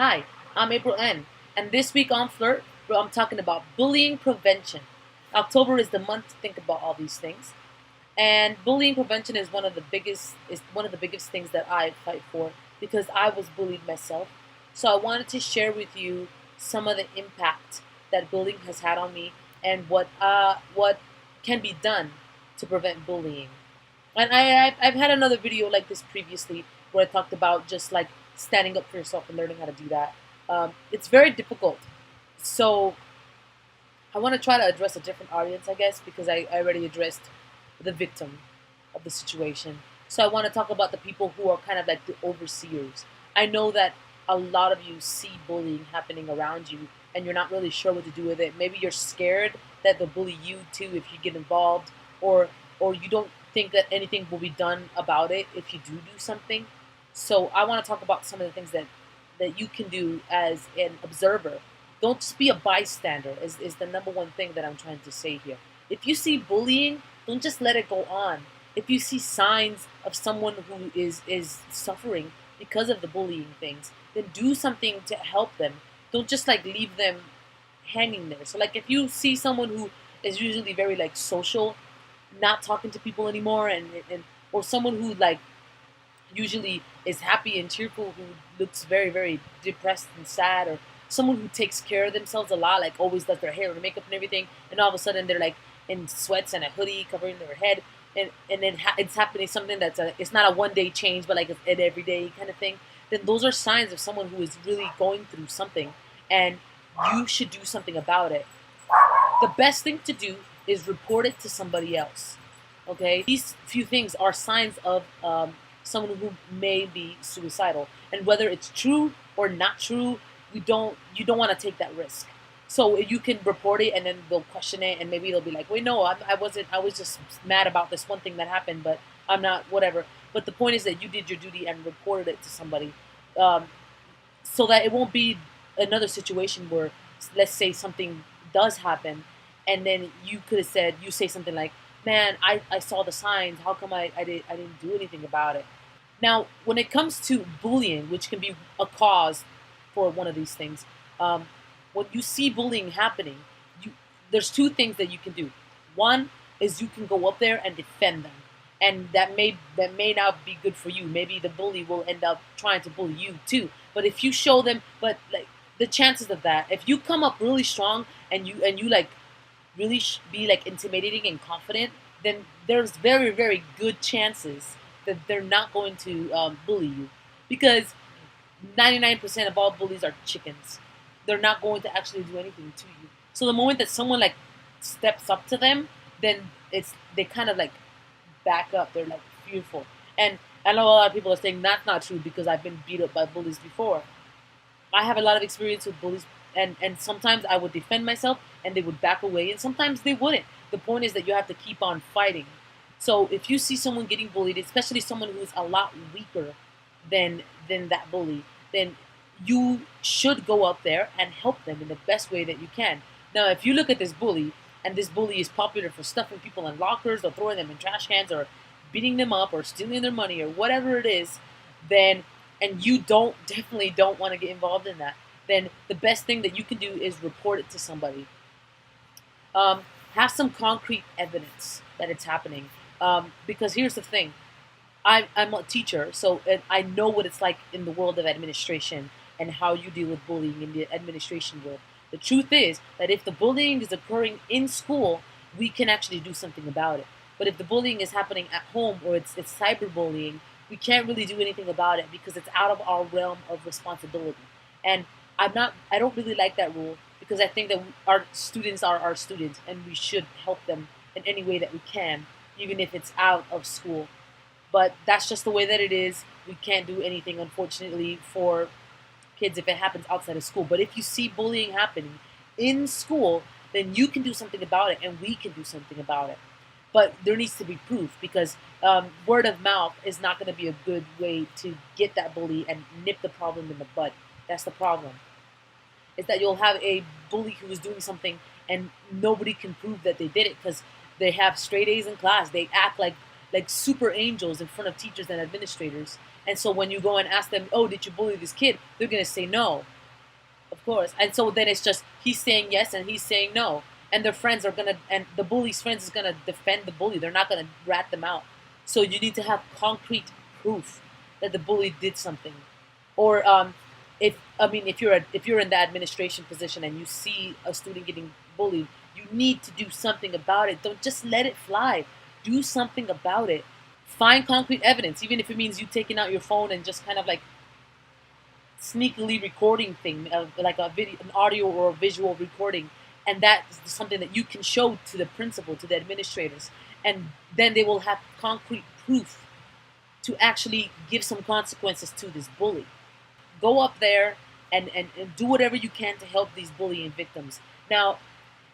Hi, I'm April N. And this week on Flirt, I'm talking about bullying prevention. October is the month to think about all these things. And bullying prevention is one of the biggest things that I fight for because I was bullied myself. So I wanted to share with you some of the impact that bullying has had on me and what can be done to prevent bullying. And I've had another video like this previously where I talked about just like standing up for yourself and learning how to do that. It's very difficult. So I want to try to address a different audience, I guess, because I already addressed the victim of the situation. So I want to talk about the people who are kind of like the overseers. I know that a lot of you see bullying happening around you and you're not really sure what to do with it. Maybe you're scared that they'll bully you too if you get involved, or or you don't think that anything will be done about it if you do something. So I want to talk about some of the things that you can do as an observer. Don't just be a bystander is the number one thing that I'm trying to say here. If you see bullying, don't just let it go on. If you see signs of someone who is suffering because of the bullying things, then do something to help them. Don't just like leave them hanging there. So like if you see someone who is usually very like social, not talking to people anymore, and or someone who like usually is happy and cheerful, who looks very very depressed and sad, or someone who takes care of themselves a lot, like always does their hair and makeup and everything, and all of a sudden they're like in sweats and a hoodie covering their head, and then it's happening something it's not a 1 day change, but like an everyday kind of thing. Then those are signs of someone who is really going through something, and you should do something about it. The best thing to do is report it to somebody else. Okay, these few things are signs of someone who may be suicidal, and whether it's true or not true, you don't want to take that risk. So you can report it, and then they'll question it, and maybe they'll be like, "Wait, no, I wasn't. I was just mad about this one thing that happened, but I'm not whatever." But the point is that you did your duty and reported it to somebody, um, so that it won't be another situation where, let's say, something does happen, and then you say something like, "Man, I saw the signs. How come I didn't do anything about it?" Now, when it comes to bullying, which can be a cause for one of these things, um, when you see bullying happening, you there's two things that you can do. One is you can go up there and defend them, and that may not be good for you. Maybe the bully will end up trying to bully you too. But if you show them, but like the chances of that, if you come up really strong and you like really be like intimidating and confident, then there's very very good chances that they're not going to bully you, because 99% of all bullies are chickens. They're not going to actually do anything to you. So the moment that someone like steps up to them, then they kind of like back up. They're like fearful. And I know a lot of people are saying that's not true because I've been beat up by bullies before. I have a lot of experience with bullies, and sometimes I would defend myself and they would back away, and sometimes they wouldn't. The point is that you have to keep on fighting. So if you see someone getting bullied, especially someone who's a lot weaker than that bully, then you should go up there and help them in the best way that you can. Now, if you look at this bully, and this bully is popular for stuffing people in lockers or throwing them in trash cans or beating them up or stealing their money or whatever it is, then and you definitely don't want to get involved in that, then the best thing that you can do is report it to somebody. Um, have some concrete evidence that it's happening. Because here's the thing, I'm a teacher, so I know what it's like in the world of administration and how you deal with bullying in the administration world. The truth is that if the bullying is occurring in school, we can actually do something about it. But if the bullying is happening at home, or it's cyberbullying, we can't really do anything about it because it's out of our realm of responsibility. And I don't really like that rule, because I think that our students are our students and we should help them in any way that we can, even if it's out of school. But that's just the way that it is. We can't do anything, unfortunately, for kids if it happens outside of school. But if you see bullying happening in school, then you can do something about it, and we can do something about it. But there needs to be proof, because word of mouth is not going to be a good way to get that bully and nip the problem in the bud. That's the problem. Is that you'll have a bully who is doing something and nobody can prove that they did it because they have straight A's in class. They act like super angels in front of teachers and administrators, And so when you go and ask them, oh, did you bully this kid? They're going to say no, of course. And so then it's just he's saying yes and he's saying no. And their friends are going to, and the bully's friends is going to defend the bully. They're not going to rat them out. So you need to have concrete proof that the bully did something. Or if you're in the administration position and you see a student getting bullied, you need to do something about it. Don't just let it fly. Do something about it. Find concrete evidence, even if it means you taking out your phone and just kind of like sneakily recording thing, like a video, an audio or a visual recording, and that is something that you can show to the principal, to the administrators, and then they will have concrete proof to actually give some consequences to this bully. Go up there and do whatever you can to help these bullying victims. Now,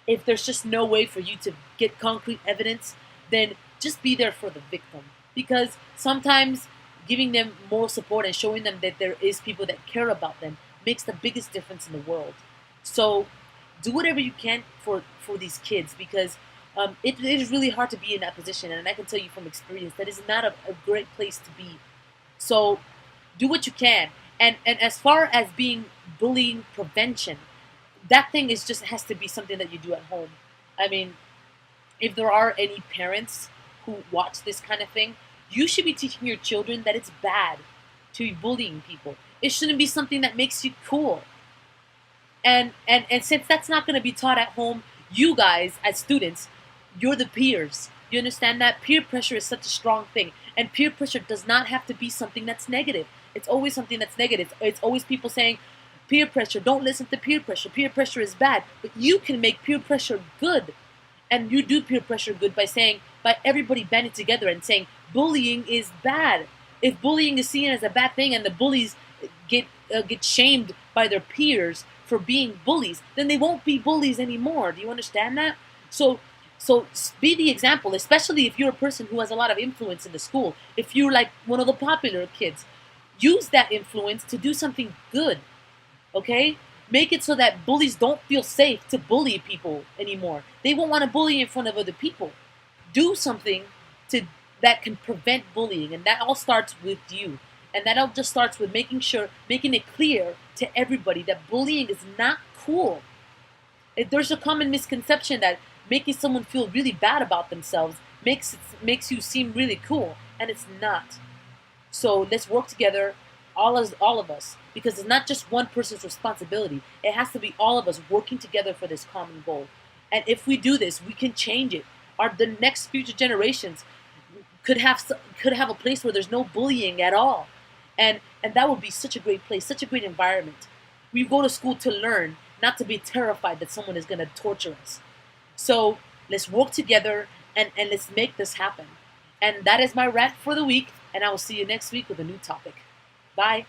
if there's just no way for you to get concrete evidence, then just be there for the victim. Because sometimes giving them moral support and showing them that there is people that care about them makes the biggest difference in the world. So do whatever you can for these kids, because it is really hard to be in that position. And I can tell you from experience that is not a great place to be. So do what you can. And as far as being bullying prevention, that thing is just has to be something that you do at home. I mean, if there are any parents who watch this kind of thing, you should be teaching your children that it's bad to be bullying people. It shouldn't be something that makes you cool. And since that's not going to be taught at home, you guys as students, you're the peers. You understand that peer pressure is such a strong thing, and peer pressure does not have to be something that's negative. It's always something that's negative. It's always people saying peer pressure, don't listen to peer pressure. Peer pressure is bad, but you can make peer pressure good. And you do peer pressure good by everybody banding together and saying bullying is bad. If bullying is seen as a bad thing and the bullies get shamed by their peers for being bullies, then they won't be bullies anymore. Do you understand that? So be the example, especially if you're a person who has a lot of influence in the school. If you're like one of the popular kids, use that influence to do something good. Okay? Make it so that bullies don't feel safe to bully people anymore. They won't want to bully in front of other people. Do something that can prevent bullying, and that all starts with you. And that all just starts with making it clear to everybody that bullying is not cool. There's a common misconception that making someone feel really bad about themselves makes you seem really cool, and it's not. So let's work together, all of us, because it's not just one person's responsibility. It has to be all of us working together for this common goal. And if we do this, we can change it. The next future generations could have a place where there's no bullying at all, and that would be such a great place, such a great environment. We go to school to learn, not to be terrified that someone is going to torture us. So let's work together and let's make this happen. And that is my rant for the week, and I will see you next week with a new topic. Bye.